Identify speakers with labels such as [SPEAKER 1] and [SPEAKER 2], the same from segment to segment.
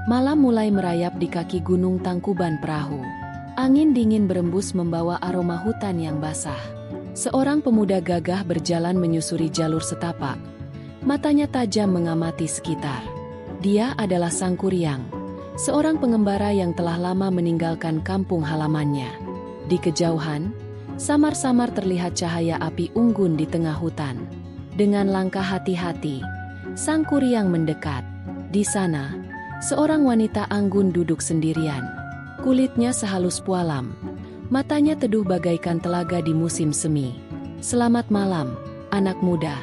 [SPEAKER 1] Malam mulai merayap di kaki gunung Tangkuban Perahu. Angin dingin berembus membawa aroma hutan yang basah. Seorang pemuda gagah berjalan menyusuri jalur setapak. Matanya tajam mengamati sekitar. Dia adalah Sangkuriang, seorang pengembara yang telah lama meninggalkan kampung halamannya. Di kejauhan, samar-samar terlihat cahaya api unggun di tengah hutan. Dengan langkah hati-hati, Sangkuriang mendekat. Di sana, seorang wanita anggun duduk sendirian. Kulitnya sehalus pualam. Matanya teduh bagaikan telaga di musim semi. "Selamat malam, anak muda,"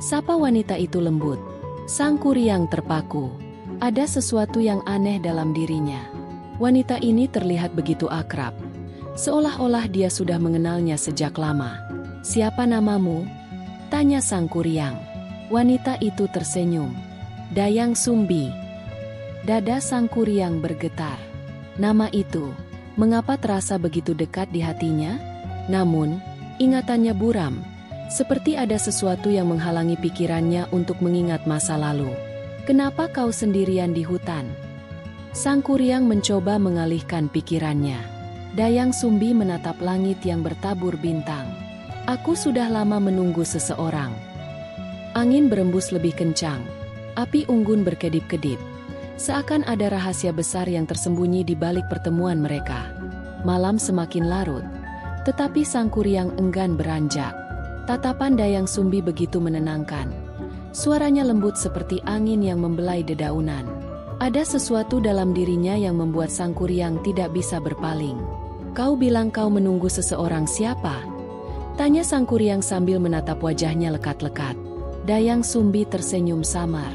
[SPEAKER 1] sapa wanita itu lembut. Sangkuriang terpaku. Ada sesuatu yang aneh dalam dirinya. Wanita ini terlihat begitu akrab. Seolah-olah dia sudah mengenalnya sejak lama. "Siapa namamu?" tanya Sangkuriang. Wanita itu tersenyum. "Dayang Sumbi." Dada Sangkuriang bergetar. Nama itu, mengapa terasa begitu dekat di hatinya? Namun, ingatannya buram. Seperti ada sesuatu yang menghalangi pikirannya untuk mengingat masa lalu. "Kenapa kau sendirian di hutan?" Sangkuriang mencoba mengalihkan pikirannya. Dayang Sumbi menatap langit yang bertabur bintang. "Aku sudah lama menunggu seseorang." Angin berembus lebih kencang. Api unggun berkedip-kedip. Seakan ada rahasia besar yang tersembunyi di balik pertemuan mereka. Malam semakin larut, tetapi Sangkuriang enggan beranjak. Tatapan Dayang Sumbi begitu menenangkan. Suaranya lembut seperti angin yang membelai dedaunan. Ada sesuatu dalam dirinya yang membuat Sangkuriang tidak bisa berpaling. "Kau bilang kau menunggu seseorang, siapa?" tanya Sangkuriang sambil menatap wajahnya lekat-lekat. Dayang Sumbi tersenyum samar.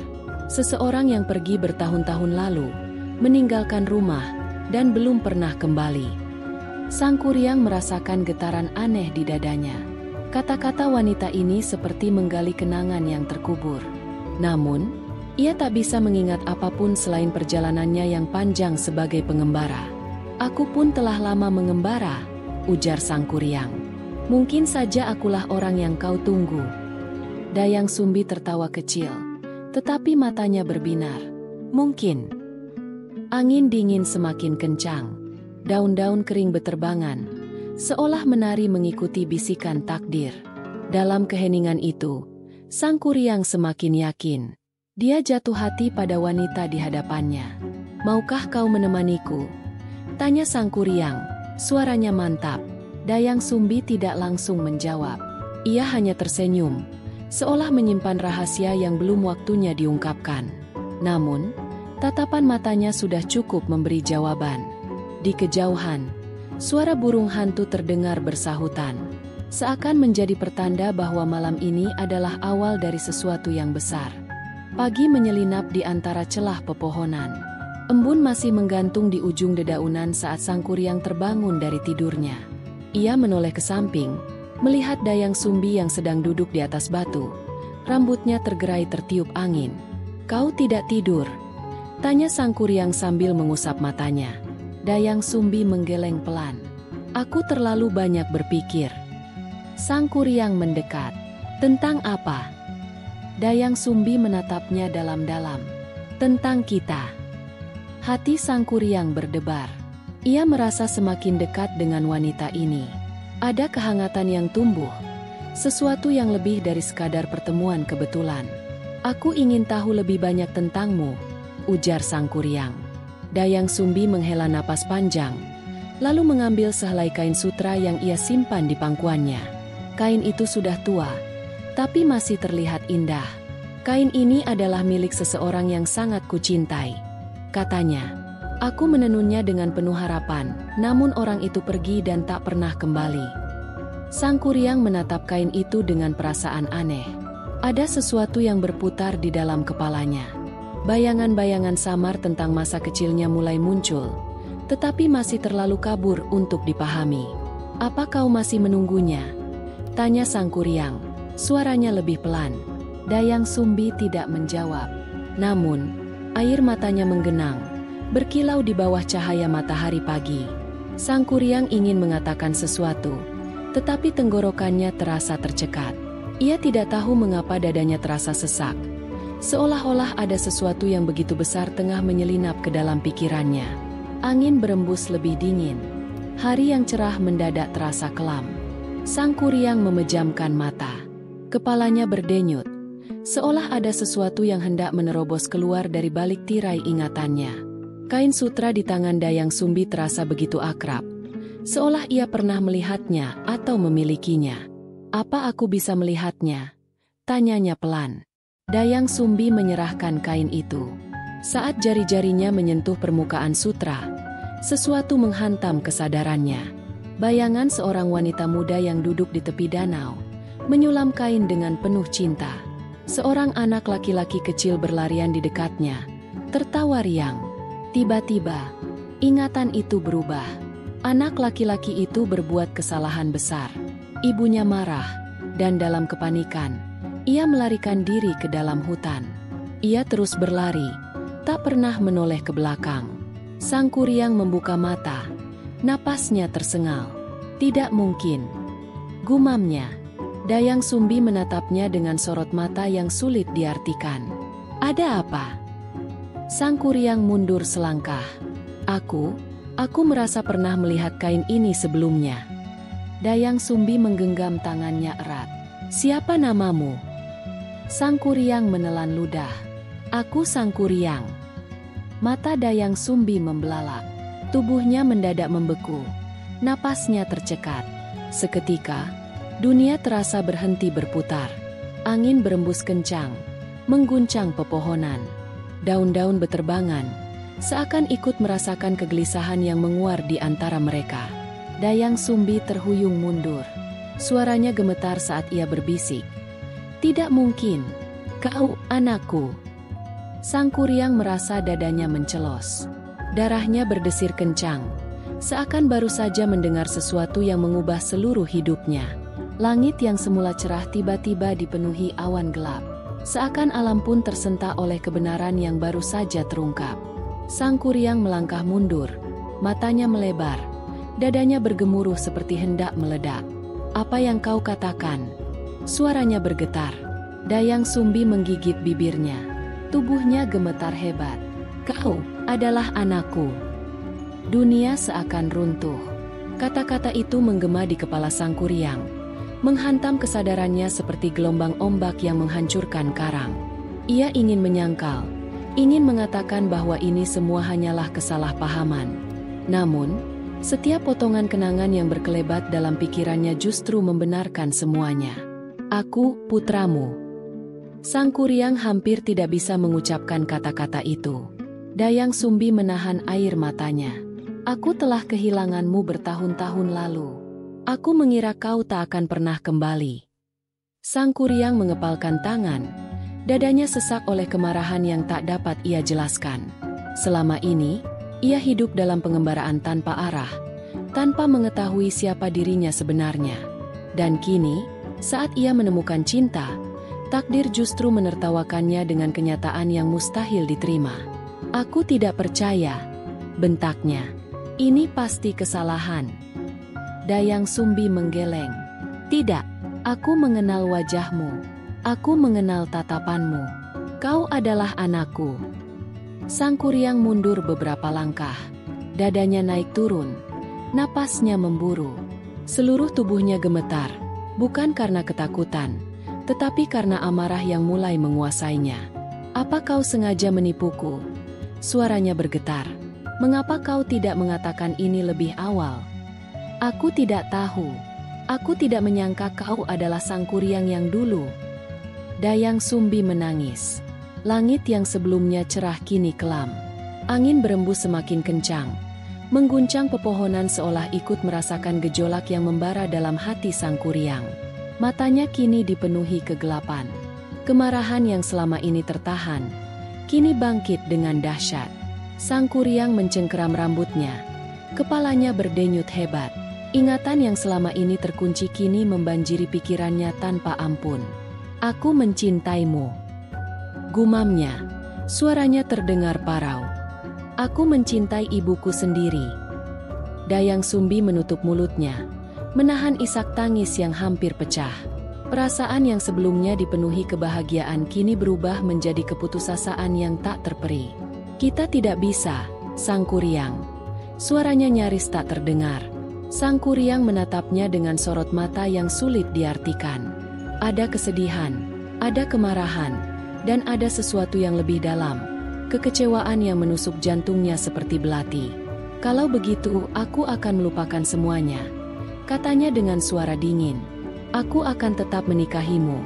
[SPEAKER 1] "Seseorang yang pergi bertahun-tahun lalu, meninggalkan rumah, dan belum pernah kembali." Sangkuriang merasakan getaran aneh di dadanya. Kata-kata wanita ini seperti menggali kenangan yang terkubur. Namun, ia tak bisa mengingat apapun selain perjalanannya yang panjang sebagai pengembara. "Aku pun telah lama mengembara," ujar Sangkuriang. "Mungkin saja akulah orang yang kau tunggu." Dayang Sumbi tertawa kecil, tetapi matanya berbinar. "Mungkin." Angin dingin semakin kencang. Daun-daun kering beterbangan, seolah menari mengikuti bisikan takdir. Dalam keheningan itu, Sangkuriang semakin yakin. Dia jatuh hati pada wanita di hadapannya. "Maukah kau menemaniku?" tanya Sangkuriang. Suaranya mantap. Dayang Sumbi tidak langsung menjawab. Ia hanya tersenyum, seolah menyimpan rahasia yang belum waktunya diungkapkan. Namun, tatapan matanya sudah cukup memberi jawaban. Di kejauhan, suara burung hantu terdengar bersahutan. Seakan menjadi pertanda bahwa malam ini adalah awal dari sesuatu yang besar. Pagi menyelinap di antara celah pepohonan. Embun masih menggantung di ujung dedaunan saat Sangkuriang terbangun dari tidurnya. Ia menoleh ke samping, melihat Dayang Sumbi yang sedang duduk di atas batu. Rambutnya tergerai tertiup angin. "Kau tidak tidur?" tanya Sangkuriang sambil mengusap matanya. Dayang Sumbi menggeleng pelan. "Aku terlalu banyak berpikir." Sangkuriang mendekat. "Tentang apa?" Dayang Sumbi menatapnya dalam-dalam. "Tentang kita." Hati Sangkuriang berdebar. Ia merasa semakin dekat dengan wanita ini. Ada kehangatan yang tumbuh, sesuatu yang lebih dari sekadar pertemuan kebetulan. "Aku ingin tahu lebih banyak tentangmu," ujar Sangkuriang. Dayang Sumbi menghela napas panjang, lalu mengambil sehelai kain sutra yang ia simpan di pangkuannya. Kain itu sudah tua, tapi masih terlihat indah. "Kain ini adalah milik seseorang yang sangat kucintai," katanya. "Aku menenunnya dengan penuh harapan, namun orang itu pergi dan tak pernah kembali." Sangkuriang menatap kain itu dengan perasaan aneh. Ada sesuatu yang berputar di dalam kepalanya. Bayangan-bayangan samar tentang masa kecilnya mulai muncul, tetapi masih terlalu kabur untuk dipahami. "Apa kau masih menunggunya?" tanya Sangkuriang. Suaranya lebih pelan. Dayang Sumbi tidak menjawab. Namun, air matanya menggenang, berkilau di bawah cahaya matahari pagi. Sangkuriang ingin mengatakan sesuatu, tetapi tenggorokannya terasa tercekat. Ia tidak tahu mengapa dadanya terasa sesak. Seolah-olah ada sesuatu yang begitu besar tengah menyelinap ke dalam pikirannya. Angin berembus lebih dingin. Hari yang cerah mendadak terasa kelam. Sang Kuryang memejamkan mata. Kepalanya berdenyut. Seolah ada sesuatu yang hendak menerobos keluar dari balik tirai ingatannya. Kain sutra di tangan Dayang Sumbi terasa begitu akrab. Seolah ia pernah melihatnya atau memilikinya. "Apa aku bisa melihatnya?" tanyanya pelan. Dayang Sumbi menyerahkan kain itu. Saat jari-jarinya menyentuh permukaan sutra, sesuatu menghantam kesadarannya. Bayangan seorang wanita muda yang duduk di tepi danau, menyulam kain dengan penuh cinta. Seorang anak laki-laki kecil berlarian di dekatnya, tertawa riang. Tiba-tiba, ingatan itu berubah. Anak laki-laki itu berbuat kesalahan besar. Ibunya marah, dan dalam kepanikan, ia melarikan diri ke dalam hutan. Ia terus berlari, tak pernah menoleh ke belakang. Sang Kuryang membuka mata, napasnya tersengal. "Tidak mungkin," gumamnya. Dayang Sumbi menatapnya dengan sorot mata yang sulit diartikan. "Ada apa?" Sang Kuryang mundur selangkah. Aku merasa pernah melihat kain ini sebelumnya." Dayang Sumbi menggenggam tangannya erat. "Siapa namamu?" Sang Kuryang menelan ludah. "Aku Sang Kuryang." Mata Dayang Sumbi membelalak. Tubuhnya mendadak membeku. Napasnya tercekat. Seketika, dunia terasa berhenti berputar. Angin berembus kencang, mengguncang pepohonan. Daun-daun beterbangan, seakan ikut merasakan kegelisahan yang menguar di antara mereka. Dayang Sumbi terhuyung mundur. Suaranya gemetar saat ia berbisik. "Tidak mungkin. Kau, anakku." Sang Kuryang merasa dadanya mencelos. Darahnya berdesir kencang, seakan baru saja mendengar sesuatu yang mengubah seluruh hidupnya. Langit yang semula cerah tiba-tiba dipenuhi awan gelap. Seakan alam pun tersentak oleh kebenaran yang baru saja terungkap. Sang Kuryang melangkah mundur, matanya melebar, dadanya bergemuruh seperti hendak meledak. "Apa yang kau katakan?" Suaranya bergetar. Dayang Sumbi menggigit bibirnya. Tubuhnya gemetar hebat. "Kau adalah anakku." Dunia seakan runtuh. Kata-kata itu menggema di kepala Sang Kuryang, menghantam kesadarannya seperti gelombang ombak yang menghancurkan karang. Ia ingin menyangkal, ingin mengatakan bahwa ini semua hanyalah kesalahpahaman. Namun, setiap potongan kenangan yang berkelebat dalam pikirannya justru membenarkan semuanya. "Aku, putramu." Sang Kuryang hampir tidak bisa mengucapkan kata-kata itu. Dayang Sumbi menahan air matanya. "Aku telah kehilanganmu bertahun-tahun lalu. Aku mengira kau tak akan pernah kembali." Sang Kuryang mengepalkan tangan. Dadanya sesak oleh kemarahan yang tak dapat ia jelaskan. Selama ini, ia hidup dalam pengembaraan tanpa arah, tanpa mengetahui siapa dirinya sebenarnya. Dan kini, saat ia menemukan cinta, takdir justru menertawakannya dengan kenyataan yang mustahil diterima. "Aku tidak percaya," bentaknya. "Ini pasti kesalahan." Dayang Sumbi menggeleng. "Tidak, aku mengenal wajahmu. Aku mengenal tatapanmu. Kau adalah anakku." Sang Kuryang mundur beberapa langkah. Dadanya naik turun. Napasnya memburu. Seluruh tubuhnya gemetar, bukan karena ketakutan, tetapi karena amarah yang mulai menguasainya. "Apa kau sengaja menipuku?" Suaranya bergetar. "Mengapa kau tidak mengatakan ini lebih awal?" "Aku tidak tahu. Aku tidak menyangka kau adalah Sang Kuryang yang dulu." Dayang Sumbi menangis. Langit yang sebelumnya cerah kini kelam. Angin berembus semakin kencang, mengguncang pepohonan seolah ikut merasakan gejolak yang membara dalam hati Sang Kuryang. Matanya kini dipenuhi kegelapan. Kemarahan yang selama ini tertahan, kini bangkit dengan dahsyat. Sang Kuryang mencengkeram rambutnya. Kepalanya berdenyut hebat. Ingatan yang selama ini terkunci kini membanjiri pikirannya tanpa ampun. "Aku mencintaimu," gumamnya. Suaranya terdengar parau. "Aku mencintai ibuku sendiri." Dayang Sumbi menutup mulutnya, menahan isak tangis yang hampir pecah. Perasaan yang sebelumnya dipenuhi kebahagiaan kini berubah menjadi keputusasaan yang tak terperi. Kita tidak bisa, Sang Kuryang. Suaranya nyaris tak terdengar. Sang Kuryang menatapnya dengan sorot mata yang sulit diartikan. Ada kesedihan, ada kemarahan, dan ada sesuatu yang lebih dalam. Kekecewaan yang menusuk jantungnya seperti belati. Kalau begitu, aku akan melupakan semuanya, katanya dengan suara dingin. Aku akan tetap menikahimu,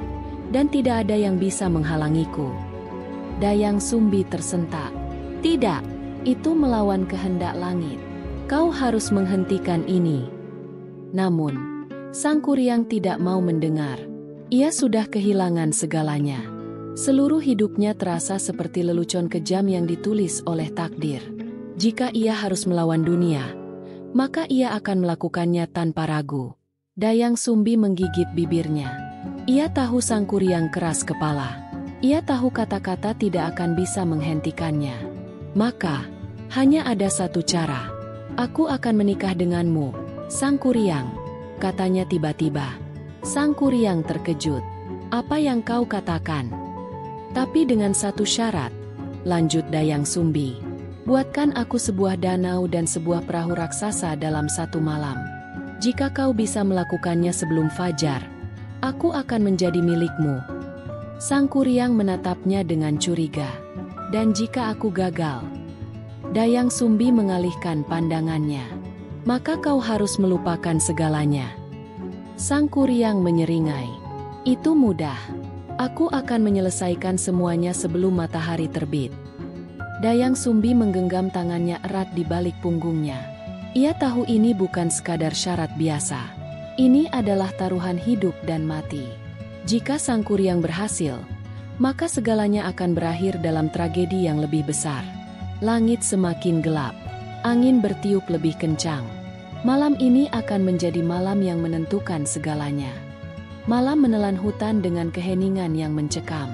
[SPEAKER 1] dan tidak ada yang bisa menghalangiku. Dayang Sumbi tersentak. Tidak, itu melawan kehendak langit. Kau harus menghentikan ini. Namun, Sang Kuryang tidak mau mendengar. Ia sudah kehilangan segalanya. Seluruh hidupnya terasa seperti lelucon kejam yang ditulis oleh takdir. Jika ia harus melawan dunia, maka ia akan melakukannya tanpa ragu. Dayang Sumbi menggigit bibirnya. Ia tahu Sang Kuryang keras kepala. Ia tahu kata-kata tidak akan bisa menghentikannya. Maka, hanya ada satu cara. Aku akan menikah denganmu, Sang Kuryang, katanya tiba-tiba. Sang Kuryang terkejut. Apa yang kau katakan? Tapi dengan satu syarat, lanjut Dayang Sumbi. Buatkan aku sebuah danau dan sebuah perahu raksasa dalam satu malam. Jika kau bisa melakukannya sebelum fajar, aku akan menjadi milikmu. Sang Kuryang menatapnya dengan curiga. Dan jika aku gagal? Dayang Sumbi mengalihkan pandangannya. Maka kau harus melupakan segalanya. Sang Kuryang menyeringai. Itu mudah. Aku akan menyelesaikan semuanya sebelum matahari terbit. Dayang Sumbi menggenggam tangannya erat di balik punggungnya. Ia tahu ini bukan sekadar syarat biasa. Ini adalah taruhan hidup dan mati. Jika Sang Kuryang berhasil, maka segalanya akan berakhir dalam tragedi yang lebih besar. Langit semakin gelap. Angin bertiup lebih kencang. Malam ini akan menjadi malam yang menentukan segalanya. Malam menelan hutan dengan keheningan yang mencekam.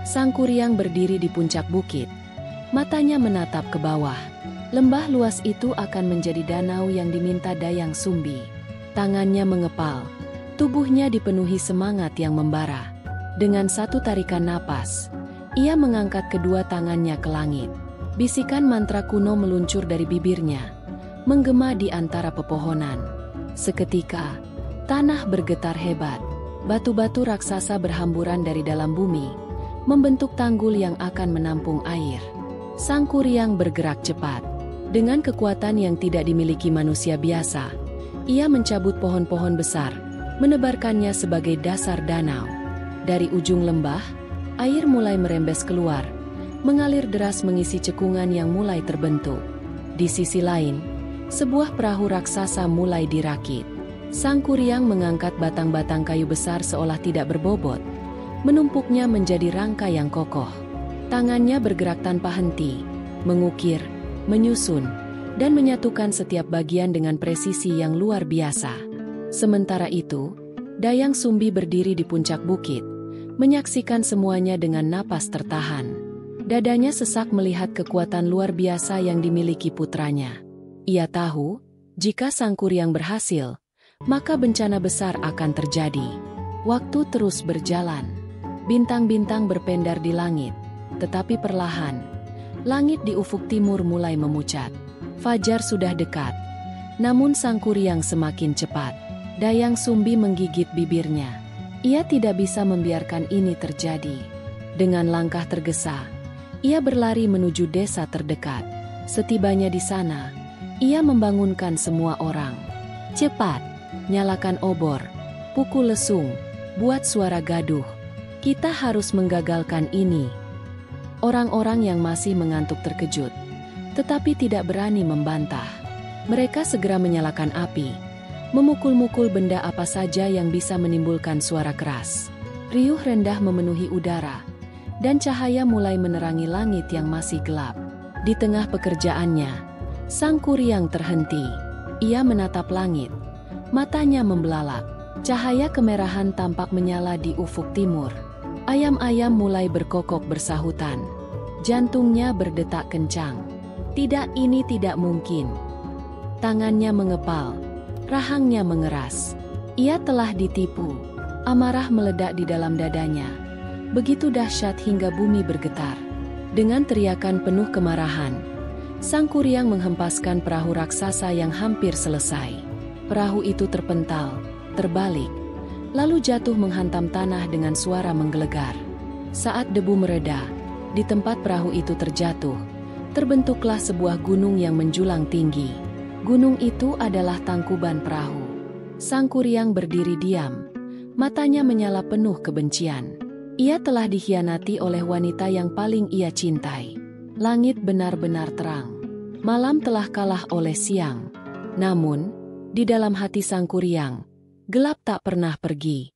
[SPEAKER 1] Sang Kuryang berdiri di puncak bukit. Matanya menatap ke bawah. Lembah luas itu akan menjadi danau yang diminta Dayang Sumbi. Tangannya mengepal. Tubuhnya dipenuhi semangat yang membara. Dengan satu tarikan napas, ia mengangkat kedua tangannya ke langit. Bisikan mantra kuno meluncur dari bibirnya, menggema di antara pepohonan. Seketika, tanah bergetar hebat. Batu-batu raksasa berhamburan dari dalam bumi, membentuk tanggul yang akan menampung air. Sang Kuryang bergerak cepat. Dengan kekuatan yang tidak dimiliki manusia biasa, ia mencabut pohon-pohon besar, menebarkannya sebagai dasar danau. Dari ujung lembah, air mulai merembes keluar, mengalir deras mengisi cekungan yang mulai terbentuk. Di sisi lain, sebuah perahu raksasa mulai dirakit. Sang Kuryang mengangkat batang-batang kayu besar seolah tidak berbobot, menumpuknya menjadi rangka yang kokoh. Tangannya bergerak tanpa henti, mengukir, menyusun, dan menyatukan setiap bagian dengan presisi yang luar biasa. Sementara itu, Dayang Sumbi berdiri di puncak bukit, menyaksikan semuanya dengan napas tertahan. Dadanya sesak melihat kekuatan luar biasa yang dimiliki putranya. Ia tahu, jika Sang Kuryang berhasil, maka bencana besar akan terjadi. Waktu terus berjalan. Bintang-bintang berpendar di langit, tetapi perlahan, langit di ufuk timur mulai memucat. Fajar sudah dekat. Namun Sang Kuryang semakin cepat. Dayang Sumbi menggigit bibirnya. Ia tidak bisa membiarkan ini terjadi. Dengan langkah tergesa, ia berlari menuju desa terdekat. Setibanya di sana, ia membangunkan semua orang. Cepat, nyalakan obor, pukul lesung, buat suara gaduh. Kita harus menggagalkan ini. Orang-orang yang masih mengantuk terkejut, tetapi tidak berani membantah. Mereka segera menyalakan api, memukul-mukul benda apa saja yang bisa menimbulkan suara keras. Riuh rendah memenuhi udara, dan cahaya mulai menerangi langit yang masih gelap. Di tengah pekerjaannya, Sang Kuryang terhenti. Ia menatap langit. Matanya membelalak. Cahaya kemerahan tampak menyala di ufuk timur. Ayam-ayam mulai berkokok bersahutan. Jantungnya berdetak kencang. Tidak, ini tidak mungkin. Tangannya mengepal. Rahangnya mengeras. Ia telah ditipu. Amarah meledak di dalam dadanya. Begitu dahsyat hingga bumi bergetar. Dengan teriakan penuh kemarahan, Sang Kuryang menghempaskan perahu raksasa yang hampir selesai. Perahu itu terpental, terbalik, lalu jatuh menghantam tanah dengan suara menggelegar. Saat debu mereda, di tempat perahu itu terjatuh, terbentuklah sebuah gunung yang menjulang tinggi. Gunung itu adalah Tangkuban Perahu. Sang Kuryang berdiri diam, matanya menyala penuh kebencian. Ia telah dikhianati oleh wanita yang paling ia cintai. Langit benar-benar terang. Malam telah kalah oleh siang. Namun, di dalam hati Sang Kuryang, gelap tak pernah pergi.